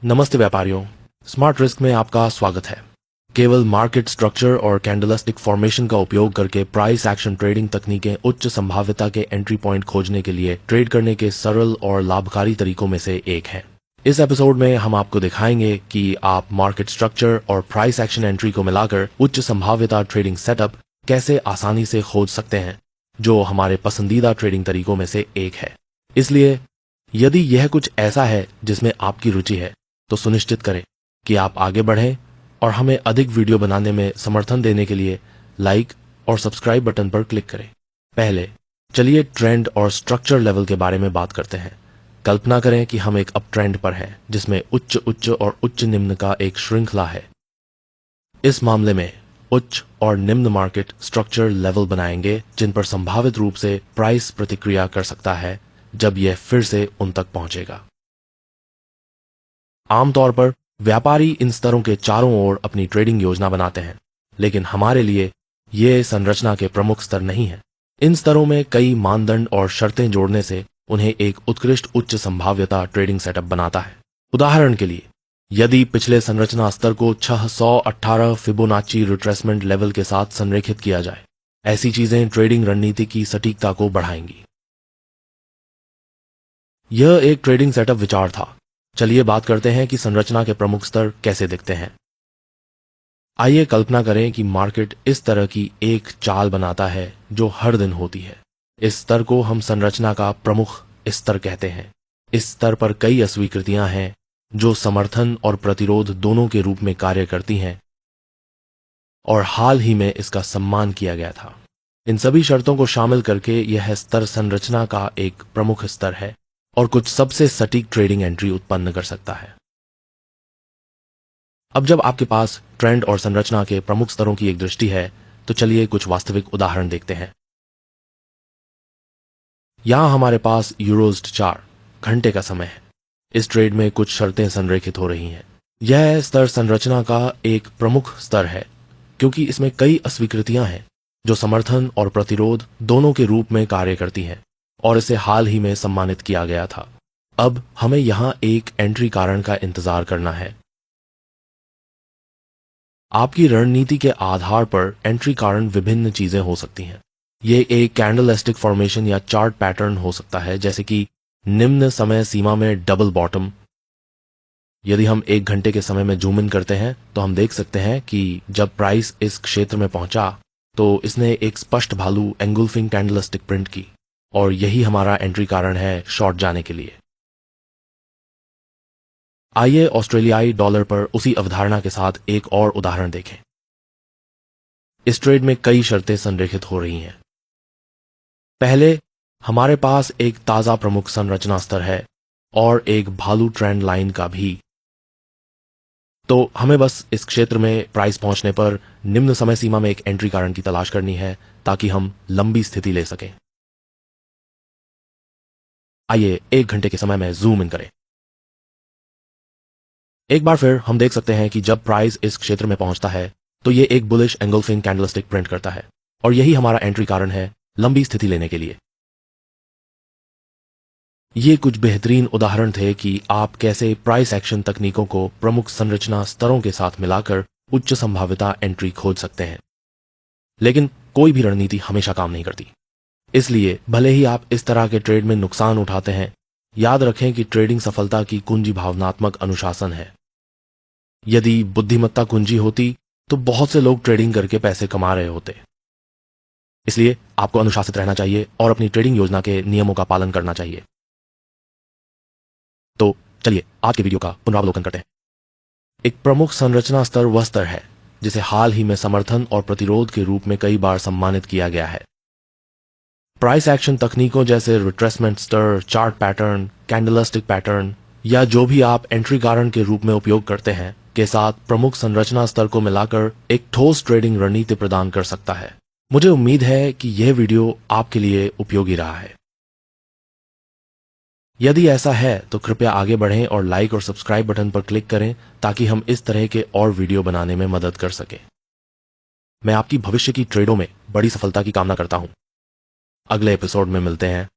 नमस्ते व्यापारियों, smart risk में आपका स्वागत है। केवल मार्केट स्ट्रक्चर और कैंडलस्टिक फॉर्मेशन का उपयोग करके प्राइस एक्शन ट्रेडिंग तकनीकें उच्च संभाव्यता के एंट्री पॉइंट खोजने के लिए ट्रेड करने के सरल और लाभकारी तरीकों में से एक है। इस एपिसोड में हम आपको दिखाएंगे कि आप मार्केट स्ट्रक्चर और प्राइस एक्शन एंट्री को मिलाकर उच्च संभाव्यता ट्रेडिंग सेटअप कैसे आसानी से खोज सकते हैं, जो हमारे पसंदीदा ट्रेडिंग तरीकों में से एक है। इसलिए यदि यह कुछ ऐसा है जिसमें आपकी रुचि है, तो सुनिश्चित करें कि आप आगे बढ़ें और हमें अधिक वीडियो बनाने में समर्थन देने के लिए लाइक और सब्सक्राइब बटन पर क्लिक करें। पहले चलिए ट्रेंड और स्ट्रक्चर लेवल के बारे में बात करते हैं। कल्पना करें कि हम एक अप ट्रेंड पर हैं जिसमें उच्च उच्च और उच्च निम्न का एक श्रृंखला है। इस मामले में उच्च और निम्न मार्केट स्ट्रक्चर लेवल बनाएंगे जिन पर संभावित रूप से प्राइस प्रतिक्रिया कर सकता है जब यह फिर से उन तक पहुंचेगा। आमतौर पर व्यापारी इन स्तरों के चारों ओर अपनी ट्रेडिंग योजना बनाते हैं, लेकिन हमारे लिए ये संरचना के प्रमुख स्तर नहीं है। इन स्तरों में कई मानदंड और शर्तें जोड़ने से उन्हें एक उत्कृष्ट उच्च संभाव्यता ट्रेडिंग सेटअप बनाता है। उदाहरण के लिए, यदि पिछले संरचना स्तर को 618 फिबोनाची रिट्रेसमेंट लेवल के साथ संरेखित किया जाए, ऐसी चीजें ट्रेडिंग रणनीति की सटीकता को बढ़ाएंगी। यह एक ट्रेडिंग सेटअप विचार था। चलिए बात करते हैं कि संरचना के प्रमुख स्तर कैसे दिखते हैं। आइए कल्पना करें कि मार्केट इस तरह की एक चाल बनाता है जो हर दिन होती है। इस स्तर को हम संरचना का प्रमुख स्तर कहते हैं। इस स्तर पर कई अस्वीकृतियां हैं जो समर्थन और प्रतिरोध दोनों के रूप में कार्य करती हैं, और हाल ही में इसका सम्मान किया गया था। इन सभी शर्तों को शामिल करके यह स्तर संरचना का एक प्रमुख स्तर है और कुछ सबसे सटीक ट्रेडिंग एंट्री उत्पन्न कर सकता है। अब जब आपके पास ट्रेंड और संरचना के प्रमुख स्तरों की एक दृष्टि है, तो चलिए कुछ वास्तविक उदाहरण देखते हैं। यहां हमारे पास यूरोज्ड 4 घंटे का समय है। इस ट्रेड में कुछ शर्तें संरेखित हो रही हैं। यह स्तर संरचना का एक प्रमुख स्तर है क्योंकि इसमें कई अस्वीकृतियां हैं जो समर्थन और प्रतिरोध दोनों के रूप में कार्य करती हैं, और इसे हाल ही में सम्मानित किया गया था। अब हमें यहां एक एंट्री कारण का इंतजार करना है। आपकी रणनीति के आधार पर एंट्री कारण विभिन्न चीजें हो सकती हैं। यह एक कैंडलस्टिक फॉर्मेशन या चार्ट पैटर्न हो सकता है, जैसे कि निम्न समय सीमा में डबल बॉटम। यदि हम 1 घंटे के समय में जूम इन करते हैं तो हम देख सकते हैं कि जब प्राइस इस क्षेत्र में पहुंचा तो इसने एक स्पष्ट भालू एंगुल्फिंग कैंडलस्टिक प्रिंट की, और यही हमारा एंट्री कारण है शॉर्ट जाने के लिए। आइए ऑस्ट्रेलियाई डॉलर पर उसी अवधारणा के साथ एक और उदाहरण देखें। इस ट्रेड में कई शर्तें संरेखित हो रही हैं। पहले हमारे पास एक ताजा प्रमुख संरचना स्तर है और एक भालू ट्रेंड लाइन का भी। तो हमें बस इस क्षेत्र में प्राइस पहुंचने पर निम्न समय सीमा में एक एंट्री कारण की तलाश करनी है ताकि हम लंबी स्थिति ले सकें। आइए 1 घंटे के समय में जूम इन करें। एक बार फिर हम देख सकते हैं कि जब प्राइस इस क्षेत्र में पहुंचता है तो ये एक बुलिश एंगल्फिंग कैंडलस्टिक प्रिंट करता है, और यही हमारा एंट्री कारण है लंबी स्थिति लेने के लिए। ये कुछ बेहतरीन उदाहरण थे कि आप कैसे प्राइस एक्शन तकनीकों को प्रमुख संरचना स्तरों के साथ मिलाकर उच्च संभाव्यता एंट्री खोज सकते हैं। लेकिन कोई भी रणनीति हमेशा काम नहीं करती। इसलिए भले ही आप इस तरह के ट्रेड में नुकसान उठाते हैं, याद रखें कि ट्रेडिंग सफलता की कुंजी भावनात्मक अनुशासन है। यदि बुद्धिमत्ता कुंजी होती तो बहुत से लोग ट्रेडिंग करके पैसे कमा रहे होते। इसलिए आपको अनुशासित रहना चाहिए और अपनी ट्रेडिंग योजना के नियमों का पालन करना चाहिए। तो चलिए आज के वीडियो का पुनरावलोकन करते हैं। एक प्रमुख संरचना स्तर वह स्तर है जिसे हाल ही में समर्थन और प्रतिरोध के रूप में कई बार सम्मानित किया गया है। प्राइस एक्शन तकनीकों जैसे रिट्रेसमेंट स्तर, चार्ट पैटर्न, कैंडलस्टिक पैटर्न या जो भी आप एंट्री कारण के रूप में उपयोग करते हैं के साथ प्रमुख संरचना स्तर को मिलाकर एक ठोस ट्रेडिंग रणनीति प्रदान कर सकता है। मुझे उम्मीद है कि यह वीडियो आपके लिए उपयोगी रहा है। यदि ऐसा है तो कृपया आगे बढ़ें और लाइक और सब्सक्राइब बटन पर क्लिक करें ताकि हम इस तरह के और वीडियो बनाने में मदद कर सकें। मैं आपकी भविष्य की ट्रेडों में बड़ी सफलता की कामना करता हूं। अगले एपिसोड में मिलते हैं।